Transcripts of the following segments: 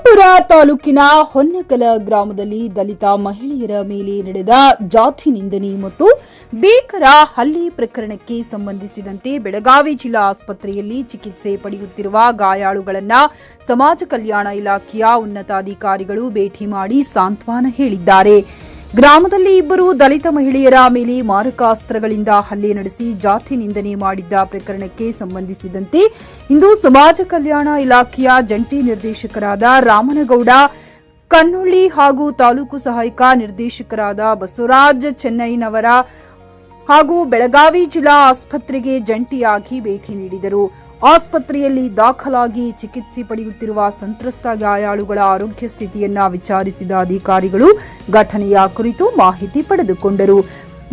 ವಿಜಯಪುರ ತಾಲೂಕಿನ ಹೊನ್ನಕಲ ಗ್ರಾಮದಲ್ಲಿ ದಲಿತ ಮಹಿಳೆಯರ ಮೇಲೆ ನಡೆದ ಜಾತಿ ನಿಂದನೆ ಮತ್ತು ಭೀಕರ ಹಲ್ಲೆ ಪ್ರಕರಣಕ್ಕೆ ಸಂಬಂಧಿಸಿದಂತೆ ಬೆಳಗಾವಿ ಜಿಲ್ಲಾ ಆಸ್ಪತ್ರೆಯಲ್ಲಿ ಚಿಕಿತ್ಸೆ ಪಡೆಯುತ್ತಿರುವ ಗಾಯಾಳುಗಳನ್ನು ಸಮಾಜ ಕಲ್ಯಾಣ ಇಲಾಖೆಯ ಉನ್ನತಾಧಿಕಾರಿಗಳು ಭೇಟಿ ಮಾಡಿ ಸಾಂತ್ವನ ಹೇಳಿದ್ದಾರೆ. ಗ್ರಾಮದಲ್ಲಿ ಇಬ್ಬರು ದಲಿತ ಮಹಿಳೆಯರ ಮೇಲೆ ಮಾರಕಾಸ್ತ್ರಗಳಿಂದ ಹಲ್ಲೆ ನಡೆಸಿ ಜಾತಿ ನಿಂದನೆ ಮಾಡಿದ್ದ ಪ್ರಕರಣಕ್ಕೆ ಸಂಬಂಧಿಸಿದಂತೆ ಇಂದು ಸಮಾಜ ಕಲ್ಯಾಣ ಇಲಾಖೆಯ ಜಂಟಿ ನಿರ್ದೇಶಕರಾದ ರಾಮನಗೌಡ ಕನ್ನೊಳ್ಳಿ ಹಾಗೂ ತಾಲೂಕು ಸಹಾಯಕ ನಿರ್ದೇಶಕರಾದ ಬಸವರಾಜ್ ಚೆನ್ನೈನವರ ಹಾಗೂ ಬೆಳಗಾವಿ ಜಿಲ್ಲಾ ಆಸ್ಪತ್ರೆಗೆ ಜಂಟಿಯಾಗಿ ಭೇಟಿ ನೀಡಿದರು. ಆಸ್ಪತ್ರೆಯಲ್ಲಿ ದಾಖಲಾಗಿ ಚಿಕಿತ್ಸೆ ಪಡೆಯುತ್ತಿರುವ ಸಂತ್ರಸ್ತ ಗಾಯಾಳುಗಳ ಆರೋಗ್ಯ ಸ್ಥಿತಿಯನ್ನ ವಿಚಾರಿಸಿದ ಅಧಿಕಾರಿಗಳು ಘಟನೆಯ ಕುರಿತು ಮಾಹಿತಿ ಪಡೆದುಕೊಂಡರು.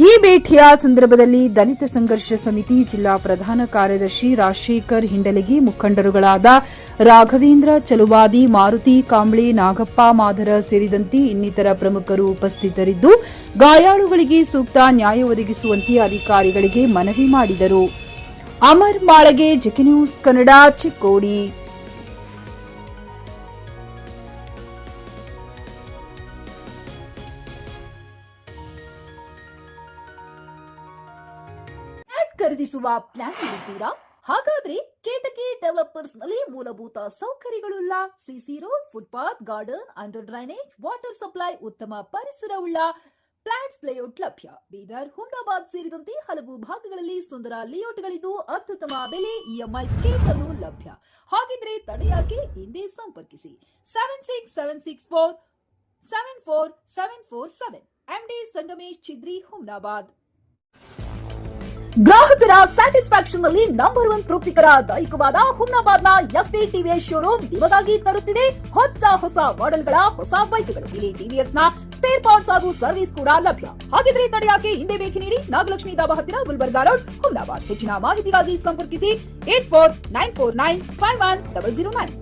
ಈ ಭೇಟಿಯ ಸಂದರ್ಭದಲ್ಲಿ ದಲಿತ ಸಂಘರ್ಷ ಸಮಿತಿ ಜಿಲ್ಲಾ ಪ್ರಧಾನ ಕಾರ್ಯದರ್ಶಿ ರಾಜಶೇಖರ್ ಹಿಂಡಲಗಿ, ಮುಖಂಡರುಗಳಾದ ರಾಘವೇಂದ್ರ ಚಲುವಾದಿ, ಮಾರುತಿ ಕಾಂಬ್ಳೆ, ನಾಗಪ್ಪ ಮಾದರ ಸೇರಿದಂತೆ ಇನ್ನಿತರ ಪ್ರಮುಖರು ಉಪಸ್ಥಿತರಿದ್ದು ಗಾಯಾಳುಗಳಿಗೆ ಸೂಕ್ತ ನ್ಯಾಯ ಒದಗಿಸುವಂತೆ ಅಧಿಕಾರಿಗಳಿಗೆ ಮನವಿ ಮಾಡಿದರು. Amar Malage, JK news Kannada, Chikkodi. ಖರೀದಿಸುವ ಪ್ಲಾನ್ ಇದ್ದೀರಾ? ಹಾಗಾದ್ರೆ ಕೇತಕಿ ಡೆವಲಪರ್ಸ್ ನಲ್ಲಿ ಮೂಲಭೂತ ಸೌಕರ್ಯಗಳುಳ್ಳ CC road, footpath, garden, under drainage, water supply, ಉತ್ತಮ ಪರಿಸರವುಳ್ಳ ಫ್ಲಾಟ್ಸ್ ಲೇಔಟ್ ಲಭ್ಯ. ಬೀದರ್, ಹುಮ್ನಾಬಾದ್ ಸೇರಿದಂತೆ ಹಲವು ಭಾಗಗಳಲ್ಲಿ ಸುಂದರ ಲೇಔಟ್ಗಳಿದ್ದು ಅತ್ಯುತ್ತಮ ಬೆಲೆ, ಇಎಂಐ ಸ್ಕೀಮ್ಸ್ ಅನ್ನು ಲಭ್ಯ. ಹಾಗಿದ್ರೆ ತಡೆಯಾಕೆ ಹಿಂದೆ ಸಂಪರ್ಕಿಸಿ 7676474747 ಎಂಡಿ ಸಂಗಮೇಶ್ ಚಿದ್ರಿ, ಹುಮ್ನಾಬಾದ್. ಗ್ರಾಹಕರ ಸ್ಯಾಟಿಸ್ಫ್ಯಾಕ್ಷನ್ ನಲ್ಲಿ ನಂಬರ್ 1 ತೃಪ್ತಿಕರ ದೈಹಿಕವಾದ ಹುಮ್ನಾಬಾದ್ನ ಎಸ್ವಿ ಟಿವಿಎಸ್ ಶೋರೂಮ್ ನಿಮಗಾಗಿ ತರುತ್ತಿದೆ ಹೊಸ ಮಾಡೆಲ್ಗಳ ಹೊಸ ಬೈಕ್ಗಳು. ಇಲ್ಲಿ ಟಿವಿಎಸ್ ನ ಸ್ಪೇರ್ ಪಾರ್ಟ್ಸ್ ಹಾಗೂ ಸರ್ವಿಸ್ ಕೂಡ ಲಭ್ಯ. ಹಾಗಿದ್ರೆ ತಡೆಯಾಕೆ ಹಿಂದೆ ಭೇಟಿ ನೀಡಿ, ನಾಗಲಕ್ಷ್ಮಿ ದಾಬಾ ಹತ್ತಿರ, ಗುಲ್ಬರ್ಗಾ ರೋಡ್, ಹುಮ್ನಾಬಾದ್. ಹೆಚ್ಚಿನ ಮಾಹಿತಿಗಾಗಿ ಸಂಪರ್ಕಿಸಿ 8494951009.